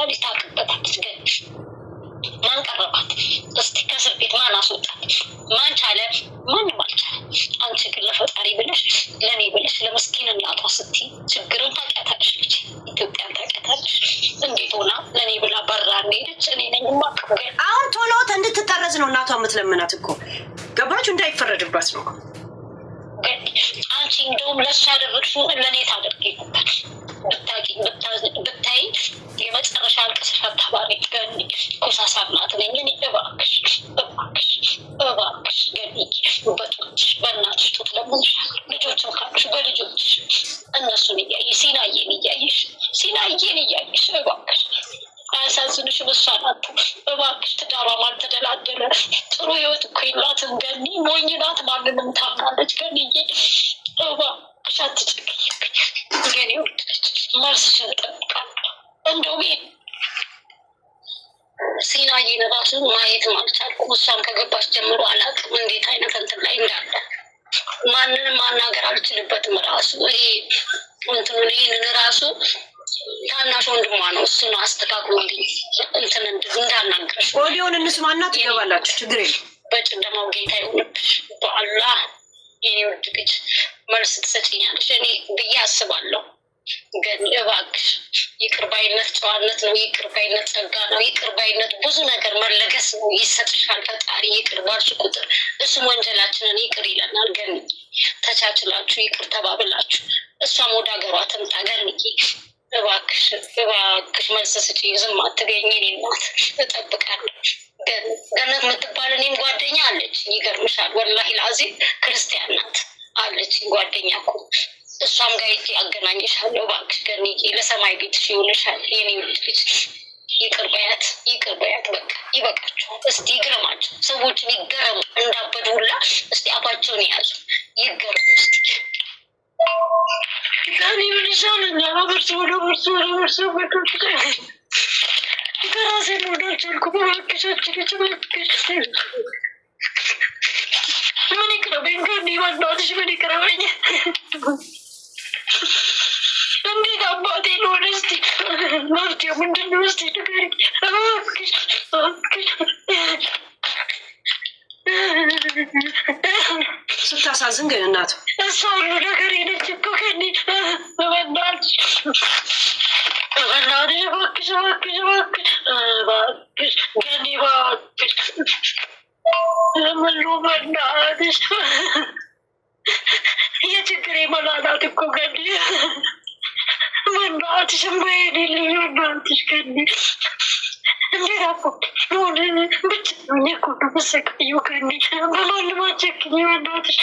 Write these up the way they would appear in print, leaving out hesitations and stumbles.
ልጅ ታውቅበታለች። ግን ማን ቀረባት? እስቲ ከእስር ቤት ማን አስወጣት? ማን ቻለ? ማንም አልቻለ። አንቺ ግን ለፈጣሪ ብለሽ ለእኔ ብለሽ ለመስኪን እናቷ ስትይ ችግርን ታውቂያታለሽ። ልጅ ኢትዮጵያን ታውቂያታለሽ። እንዴት ሆና ለእኔ ብላ በራ እንደሄደች እኔ ነኝ የማውቀው። አሁን ቶሎ እንድትጠረዝ ነው እናቷ የምትለምናት እኮ ገባችሁ? እንዳይፈረድባት ነው። አንቺ እንደውም ለእሱ ያደረግሽው ለእኔ ታደርጊ ነበር። ብታይ የመጨረሻ አልቅሰሽ አታባሪ። ገኒ ኮሳሳ ናት ነኝ እኔ። እባክሽ እባክሽ እባክሽ ገኒ በጡትሽ በእናትሽ ጡት ለምንሻል። ልጆችም ካሉሽ በልጆችሽ እነሱን እያየሽ ሲናየን እያየሽ እባክሽ አያሳዝንሽም? እሷ ናት እባክሽ። ትዳሯም አልተደላደለ ጥሩ ህይወት እኮ የላትም ገኒ። ሞኝ ናት፣ ማንንም ታምናለች። ገኒዬ እባክሽ አትጨቅይብኝ። ገኒ ወደች መልስሽን እጠብቃለሁ። እንደውም ሲናዬን ራሱ ማየትም አልቻልኩም። እሷም ከገባች ጀምሮ አላውቅም እንዴት አይነት እንትን ላይ እንዳለ። ማንንም ማናገር አልችልበትም። ራሱ ይሄ እንትኑን ይህንን ራሱ ታናሽ ወንድሟ ነው። እሱ ነው አስተካክሎልኝ እንትን እንዳናገርሽ። ወዲያውን እንስማና ትገባላችሁ። ችግር የለም። በጨለማው ጌታ ይሆንብሽ። በአላህ የኔ ውድ ልጅ መልስ ትሰጭኛለሽ እኔ ብዬ አስባለሁ። ግን እባክሽ ይቅር ባይነት ጨዋነት ነው። ይቅር ባይነት ጸጋ ነው። ይቅር ባይነት ብዙ ነገር መለገስ ነው። ይሰጥሻል ፈጣሪ። ይቅር ባልሽ ቁጥር እሱም ወንጀላችንን ይቅር ይለናል። ግን ተቻችላችሁ ይቅር ተባብላችሁ እሷም ወደ ሀገሯ ትምጣ። ገንዬ እባክሽ እባክሽ መልስ ስጪኝ። ዝም አትበይኝ። እኔ እናት እጠብቃለሁ። ገነት የምትባል እኔም ጓደኛ አለች። ይገርምሻል፣ ወላሂ ላዚም ክርስቲያን ናት አለች ጓደኛ እኮ። እሷም ጋር ሂጅ አገናኝሻለሁ። እባክሽ ገንዬ ለሰማይ ቤትሽ ይሆንሻል። የኔ ውድ ልጅ ይቅር በያት፣ ይቅር በያት። በቃ ይበቃቸዋል። እስቲ ይግረማቸው። ሰዎችን ይገረሙ እንዳበዱ ሁላ። እስቲ አፋቸውን የያዙ ይገረሙ። እስቲ ጋኒ ብልሻል እና በርሶ ከራሴ ወዳቸልኩ በማከሻችን ልጅ ምን ይቅረበኝ ጋኒ ባናትሽ ምን ይቅረበኝ። እንዴት አባቴ ልሆን? እስቲ መፍትሄው ምንድን ነው? እስቲ ንገሪኝ እባክሽ። ስታሳዝን ግን እናቱ እሷ ሁሉ ነገር ሄደች እኮ ገኒ። በእናትሽ እባክሽ እባክሽ እባክሽ እባክሽ ገኒ እባክሽ ለምኑ በእናትሽ የችግሬ መላላት እኮ ገኒ። በእናትሽ እምባዬን የለኝ በእናትሽ ገኒ። እንዴት ሆነ ብቻ እኮ መሰቃየው ገኒ። በማንም አትጨክኝ በእናትሽ።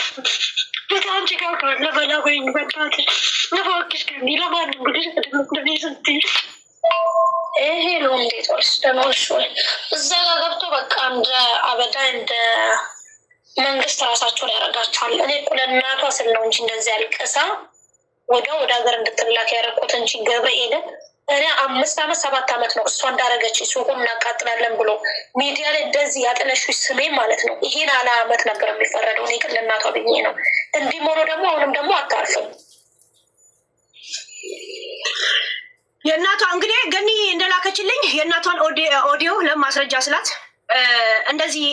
በጣም ጭቃ ካለ በላ በይኝ በእናትሽ እባክሽ ገኒ። ለማንም ብለሽ እንደዚህ ስትይ ይሄ ነው። እንዴት ዋልሽ? ደህና ዋልሽ ወይ? እዛ ጋር ገብቶ በቃ እንደ አበዳ እንደ መንግስት ራሳቸውን ያደርጋቸዋል። እኔ እኮ ለእናቷ ስል ነው እንጂ እንደዚህ ያልቀሳ ወደ ሀገር እንድትላክ ያደረኩት እንጂ ገብርኤልን እኔ 5 ዓመት 7 ዓመት ነው እሷ እንዳረገች ሱቁን እናቃጥላለን ብሎ ሚዲያ ላይ እንደዚህ ያጠለሹ ስሜ ማለት ነው። ይሄን አለ አመት ነበር የሚፈረደው። እኔ ግን ለእናቷ ብዬ ነው። እንዲህ ሆኖ ደግሞ አሁንም ደግሞ አታርፍም። የእናቷ እንግዲህ ገኒ እንደላከችልኝ የእናቷን ኦዲዮ ለማስረጃ ስላት እንደዚህ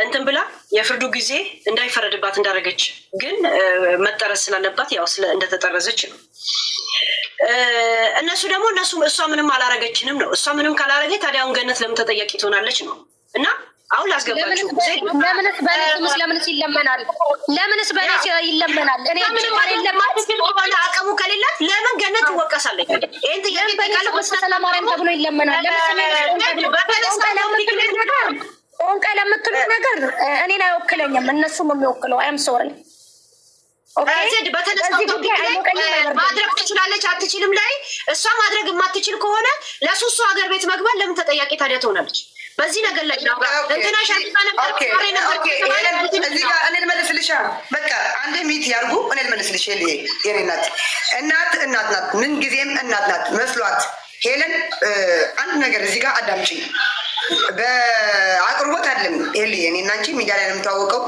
እንትን ብላ የፍርዱ ጊዜ እንዳይፈረድባት እንዳደረገች ግን መጠረዝ ስላለባት ያው እንደተጠረዘች ነው። እነሱ ደግሞ እሷ ምንም አላረገችንም ነው። እሷ ምንም ካላረገች ታዲያውን ገነት ለምን ተጠያቂ ትሆናለች ነው። እና አሁን ላስገባችሁ ለምንስ በነስ ለምንስ ይለመናል? ለምንስ በነስ ይለመናል? እኔ ሆነ አቅሙ ከሌላት ለምን ገነት ትወቀሳለች? ይህን ጥያቄ ጠቃለ ሰላማርያም ተብሎ ይለመናል። ኦንቀ ለምትሉት ነገር እኔን አይወክለኝም። እነሱም የሚወክለው አይም ሶሪ ማድረግ ትችላለች አትችልም ላይ እሷ ማድረግ የማትችል ከሆነ ለሱሱ ሀገር ቤት መግባት ለምን ተጠያቂ ታዲያ ትሆናለች? በዚህ ነገር ላይ እንትና ሻቂጣ ነበር እኔ ልመልስልሻ። በቃ አንዴ ሚት ያርጉ። እኔ ልመልስልሽ። የኔ እናት ናት። ምን ጊዜም እናት ናት መስሏት ሄለን አንድ ነገር እዚህ ጋር አዳምጪኝ። በአቅርቦት አይደለም እኔ እና አንቺ ሚዲያ ላይ ነው የምታወቀው።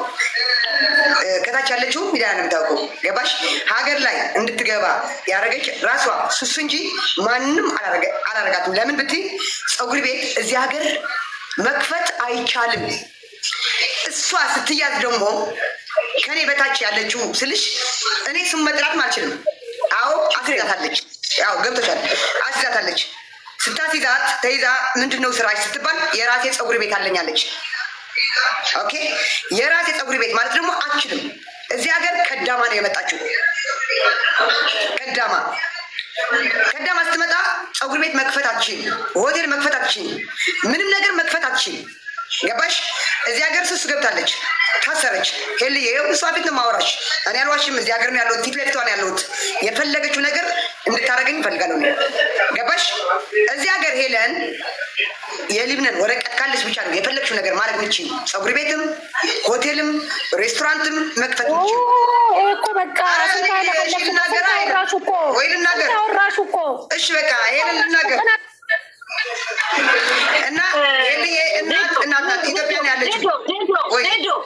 ከታች ያለችው ሚዲያ ነው የምታውቀው። ገባሽ? ሀገር ላይ እንድትገባ ያደረገች ራሷ ሱሱ እንጂ ማንም አላረጋትም። ለምን ብትይ ፀጉር ቤት እዚህ ሀገር መክፈት አይቻልም። እሷ ስትያዝ ደግሞ ከኔ በታች ያለችው ስልሽ እኔ ስም መጥራትም አልችልም። አዎ አስይዛታለች። ያው ገብቶሻል። አስይዛታለች። ስታስይዛት ተይዛ ምንድነው ስራሽ ስትባል የራሴ ፀጉር ቤት አለኛለች። ኦኬ፣ የራሴ ፀጉር ቤት ማለት ደግሞ አችልም። እዚህ ሀገር ከዳማ ነው የመጣችው። ከዳማ ስትመጣ ፀጉር ቤት መክፈት አትችል፣ ሆቴል መክፈት አትችል፣ ምንም ነገር መክፈት አትችል። ገባሽ? እዚህ ሀገር ስሱ ገብታለች፣ ታሰረች። ሄልዬ ይኸው እሷ ፊት ነው የማወራሽ። እኔ አልዋሽም። እዚህ ሀገር ነው ያለሁት፣ ፊት ለፊቷ ነው ያለሁት። የፈለገችው ነገር እንድታደርገኝ እፈልጋለሁ። ገባሽ? እዚህ ሀገር ሄለን የሊብነን ወረቀት ካለች ብቻ ነው የፈለግሽው ነገር ማድረግ ምችል። ፀጉር ቤትም ሆቴልም ሬስቶራንትም መክፈት ምችል እኮ በቃ ወይ ልናገር? እሺ በቃ ይሄንን ልናገር እና እናት ኢትዮጵያ ነው ያለችው።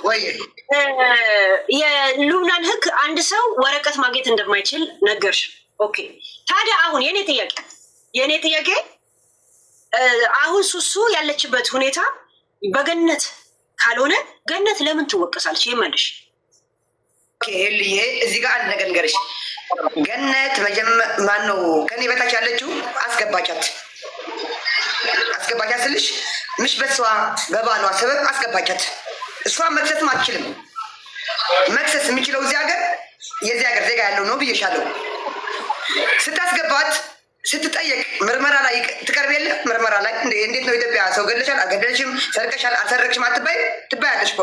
የሉብናን ህግ አንድ ሰው ወረቀት ማግኘት እንደማይችል ነገርሽ። ኦኬ፣ ታዲያ አሁን የኔ ጥያቄ አሁን ሱሱ ያለችበት ሁኔታ በገነት ካልሆነ ገነት ለምን ትወቀሳለች? ይመልሽ። ሄልዬ እዚህ ጋር አንድ ነገር ንገርሽ። ገነት ማን ነው ከኔ በታች ያለችው? አስገባቻት ስልሽ ምሽ በሷ በባሏ ሰበብ አስገባቻት። እሷ መክሰስም አትችልም። መክሰስ የሚችለው እዚህ ሀገር የዚህ ሀገር ዜጋ ያለው ነው ብዬሻለሁ። ስታስገባት ስትጠየቅ ምርመራ ላይ ትቀርብ የለ ምርመራ ላይ እንዴት ነው ኢትዮጵያ ሰው ገለሻል አልገደልሽም፣ ሰርቀሻል አልሰረቅሽም ትባያለሽ እኮ።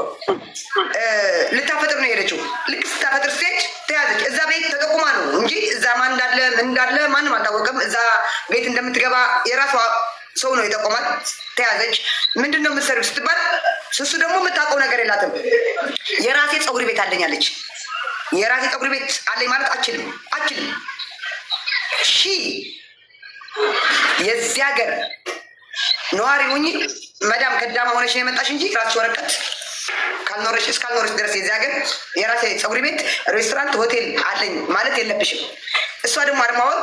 ልታፈጥር ነው የሄደችው። ልክ ስታፈጥር ስቴጅ ተያዘች። እዛ ቤት ተጠቁማ ነው እንጂ እዛ ማን እንዳለ ምን እንዳለ ማንም አልታወቀም። እዛ ቤት እንደምትገባ የራሷ ሰው ነው የጠቆማት። ተያዘች። ምንድን ነው የምትሰሪው ስትባል ስሱ ደግሞ የምታውቀው ነገር የላትም። የራሴ ፀጉር ቤት አለኛለች። የራሴ ፀጉር ቤት አለኝ ማለት አችልም የዚህ ሀገር ነዋሪ ሁኚ መዳም ከዳማ ሆነሽ ነው የመጣሽ እንጂ ራስሽ ወረቀት እስካልኖረሽ ድረስ የዚህ ሀገር የራሴ ፀጉር ቤት ሬስቶራንት ሆቴል አለኝ ማለት የለብሽም። እሷ ደግሞ አለማወቅ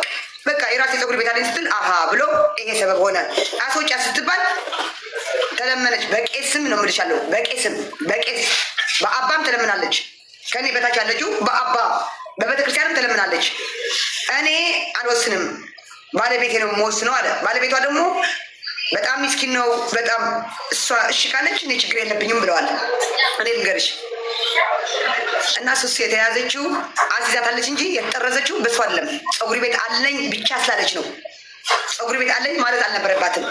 በቃ የራሴ ፀጉር ቤት አለኝ ስትል አሀ ብሎ ይሄ ሰበብ ሆነ። አስወጫ ስትባል ተለመነች። በቄስም ነው የምልሻለሁ። በቄስ በአባም ተለምናለች። ከኔ በታች ያለችው በአባ በቤተክርስቲያንም ተለምናለች። እኔ አልወስንም ባለቤቴ ነው የምወስነው አለ። ባለቤቷ ደግሞ በጣም ምስኪን ነው በጣም። እሷ እሺ ካለች እኔ ችግር የለብኝም ብለዋል። እኔ ልንገርሽ እና ሱስ የተያዘችው አስይዛታለች እንጂ የተጠረዘችው በሷ አይደለም። ፀጉር ቤት አለኝ ብቻ ስላለች ነው። ፀጉር ቤት አለኝ ማለት አልነበረባትም።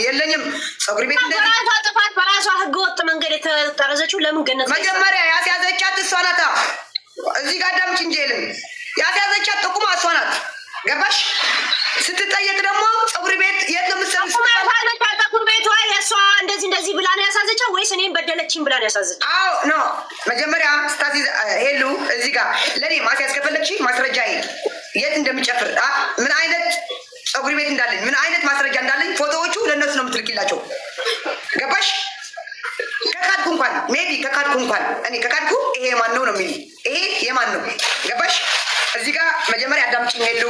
የለኝም ፀጉር ቤት በራሷ ጥፋት በራሷ ህገወጥ መንገድ የተጠረዘችው ለምን ገነት መጀመሪያ ያስያዘቻት እሷ ናታ። እዚህ ጋር አዳምጪ እንጂ የለም ያስያዘቻት ጥቁማ እሷ ናት። ገባሽ? ስትጠየቅ ደግሞ ፀጉር ቤት የት ነው የምትሰሪው? ፀጉር ቤቷ የእሷ እንደዚህ ብላ ነው ያሳዘቻት ወይስ እኔም በደለችኝ ብላ ነው ያሳዘቻት? አዎ ኖ መጀመሪያ ስታሲዝ ሄሉ እዚህ ጋር ለእኔ ማስያዝ ከፈለግሽ ማስረጃ የት እንደምጨፍር ምን አይነት ፀጉር ቤት እንዳለኝ ምን አይነት ማስረጃ እንዳለኝ ፎቶዎቹ ለእነሱ ነው የምትልኪላቸው። ገባሽ? ከካድኩ እንኳን እኔ ከካድኩ ይሄ የማን ነው የሚል ይሄ የማን ነው? ገባሽ? እዚህ ጋር መጀመሪያ አዳምጪኝ ሄሉ።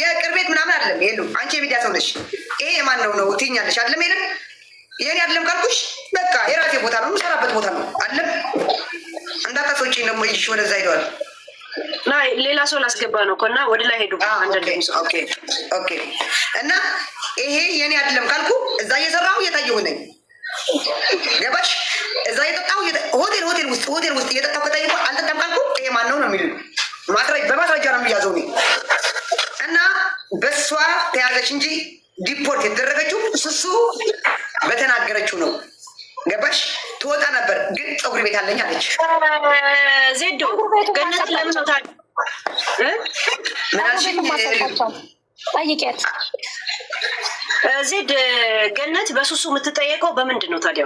የቅርብ ቤት ምናምን አይደለም ሄሉ። አንቺ የሚዲያ ሰው ነሽ። ይሄ የማን ነው ትይኛለሽ አይደለም? ሄለም የኔ አይደለም ካልኩሽ በቃ የራሴ ቦታ ነው የምሰራበት ቦታ ነው አይደለም? እንዳታስወጪኝ ደግሞ ይሽ ወደዛ ሄደዋል። ሌላ ሰው ላስገባ ነው እና ወደ ላይ ሄዱ። ኦኬ እና ይሄ የኔ አይደለም ካልኩ እዛ እየሰራሁ እየታየሁ ነኝ። ገባሽ? እዛ እየጠጣሁ ሆቴል ውስጥ እየጠጣሁ ከጠየቁ አልጠጣም ካልኩ ይሄ ማን ነው የሚሉ በማስረጃ ነው የሚያዘው እና በሷ ተያዘች እንጂ ዲፖርት የተደረገችው ስሱ በተናገረችው ነው። ገባሽ? ትወጣ ነበር ግን ፀጉር ቤት አለኝ አለች። ዜዶ ገነት ለምን ነው ታዲያ ምናልሽኝ ጠይቄት ዜድ ገነት በሱሱ የምትጠየቀው በምንድን ነው ታዲያ?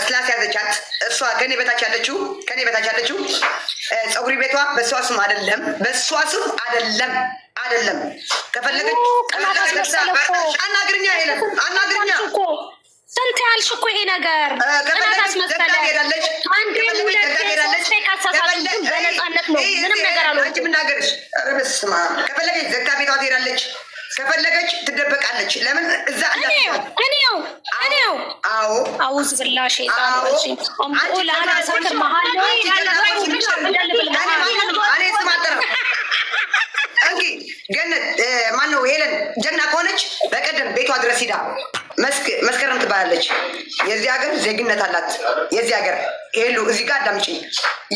ስላስያዘቻት እሷ ከኔ በታች ያለችው ፀጉር ቤቷ በእሷ ስም አይደለም ከፈለገች አናግርኛ ስንት ያልሽ እኮ ይሄ ነገር ሄዳለች። ከፈለገች ትደበቃለች። ለምን እዛ እኔው አውዝ ብላሽ ታውሽ አምጦላ ሰከር መሃል እንጂ ገነት ማነው ሄለን ጀግና ከሆነች በቀደም ቤቷ ድረስ ሂዳ መስከረም ትባላለች። የዚህ ሀገር ዜግነት አላት። የዚህ ሀገር ሄሉ እዚህ ጋር አዳምጪኝ።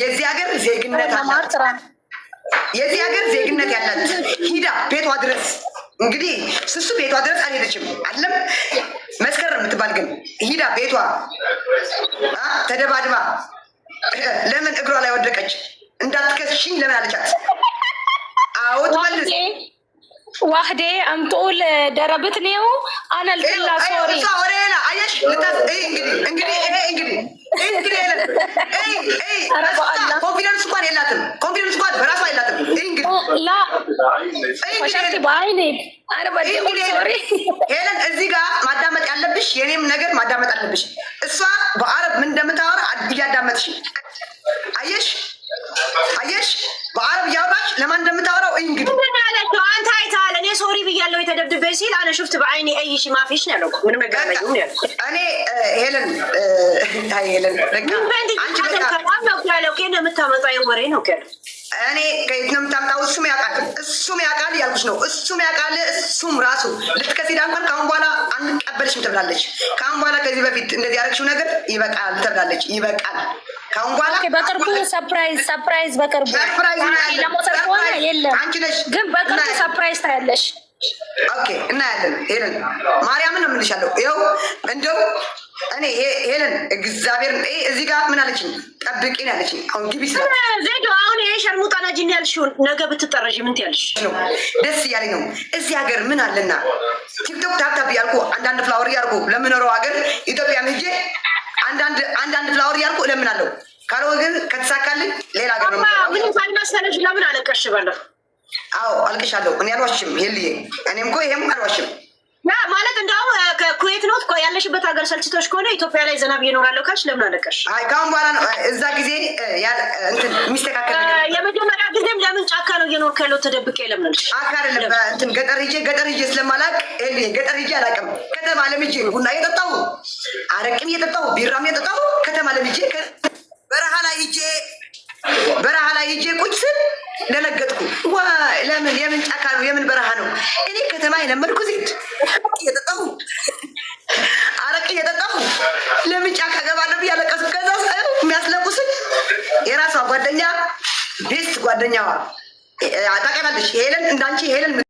የዚህ ሀገር ዜግነት አላት። የዚህ ሀገር ዜግነት ያላት ሂዳ ቤቷ ድረስ እንግዲህ ስሱ ቤቷ ድረስ አልሄደችም አይደለም። መስከረም የምትባል ግን ሂዳ ቤቷ ተደባድባ ለምን እግሯ ላይ ወደቀች? እንዳትከስሽኝ ለምን አለቻት? አዎ ትመልስ ዋህዴ አምጦል ደረብት ነው አናልጥላ ሶሪ ሶሪና አየሽ እንግዲህ ኮንፊደንስ እንኳን የላትም። ኮንፊደንስ እንኳን በራሷ የላትም። እንግዲህ ላ ወሸት ባይኔ አረባዲ ሶሪ ሄለን እዚህ ጋር ማዳመጥ ያለብሽ የኔም ነገር ማዳመጥ አለብሽ። እሷ በአረብ ምን እንደምታወራ እያዳመጥሽ አየሽ በአረብ እያወራች ለማን እንደምታወራው እንግዲህ አንተ አይተሃል። እኔ ሶሪ ብያለሁ የተደብድበ ሲል አነ ሽፍት በአይኔ አይሽ ማፊሽ ነው ያለው። ምንም ነገር አይደለም ያለው። እኔ ሄለን አንቺ ያለው ከነ የምታመጣው ወሬ ነው ከለ እኔ ከየት ነው የምታምጣው? እሱም ያውቃል ያልኩሽ ነው። እሱም ያውቃል። እሱም ራሱ ልትከሲዳ እንኳን ካሁን በኋላ አንቀበልሽም ትብላለች። ካሁን በኋላ ከዚህ በፊት እንደዚህ ያደረግሽው ነገር ይበቃል ትብላለች። ይበቃል ካሁን በኋላ በቅርቡ ሰርፕራይዝ በቅርቡ ለሞተር ከሆነ የለም ግን በቅርቡ ሰርፕራይዝ ታያለሽ። ኦኬ እናያለን። ሄለን ማርያምን ነው የምልሻለሁ። ይኸው እንደው እኔ ሄለን እግዚአብሔር እዚህ ጋር ምን አለችኝ? ጠብቂኝ አለችኝ። አሁን ግቢ ስለ ዜዶ አሁን ይሄ ሸርሙጣ ነጅን ያልሽውን ነገ ብትጠረዥ ምን ትያለሽ? ደስ እያለኝ ነው። እዚህ ሀገር ምን አለና ቲክቶክ ታፕታፕ ያልኩ አንዳንድ ፍላወር ያልኩ ለምኖረው ሀገር ኢትዮጵያ ሄጄ አንዳንድ ፍላወር ያልኩ እለምናለሁ። ካልሆነ ግን ከተሳካልኝ ሌላ ሀገር ነው። ምን ካልመሰለሽ ለምን አለቀሽ በለው። አዎ አልቅሻለሁ። እኔ አልዋሽም ሄልዬ። እኔም እኮ ይሄም አልዋሽም ማለት እንደውም ከኩዌት ነው ያለሽበት ሀገር ሰልችቶች ከሆነ ኢትዮጵያ ላይ ዘና ብዬ እኖራለሁ ካልሽ ለምን አለቀሽ? አይ ካሁን በኋላ ነው እዛ ጊዜ እንትን የሚስተካከል የመጀመሪያ ጊዜም ለምን ጫካ ነው እየኖርክ ያለው ተደብቄ ለምን አልሽ? ጫካ አይደለም እንትን ገጠር ሂጄ ስለማላውቅ ገጠር ሂጄ አላውቅም። ከተማ ለምጄ ቡና እየጠጣሁ አረቅም እየጠጣሁ ቢራም እየጠጣሁ ከተማ ለምጄ በረሃ ላይ ሂጄ ቁጭ ስል ደነገጥኩ። ለምን የምን ጫካ ነው የምን በረሃ ነው? እኔ ከተማ የለመድኩ ዜድ እየጠጣሁ አረቅ እየጠጣሁ ለምን ጫካ ገባለሁ ብዬ አለቀስኩ። ከዛ የሚያስለቁስኝ የራሷ ጓደኛ ቤስት ጓደኛዋ ታውቂያለሽ ሄለን እንዳንቺ ሄለን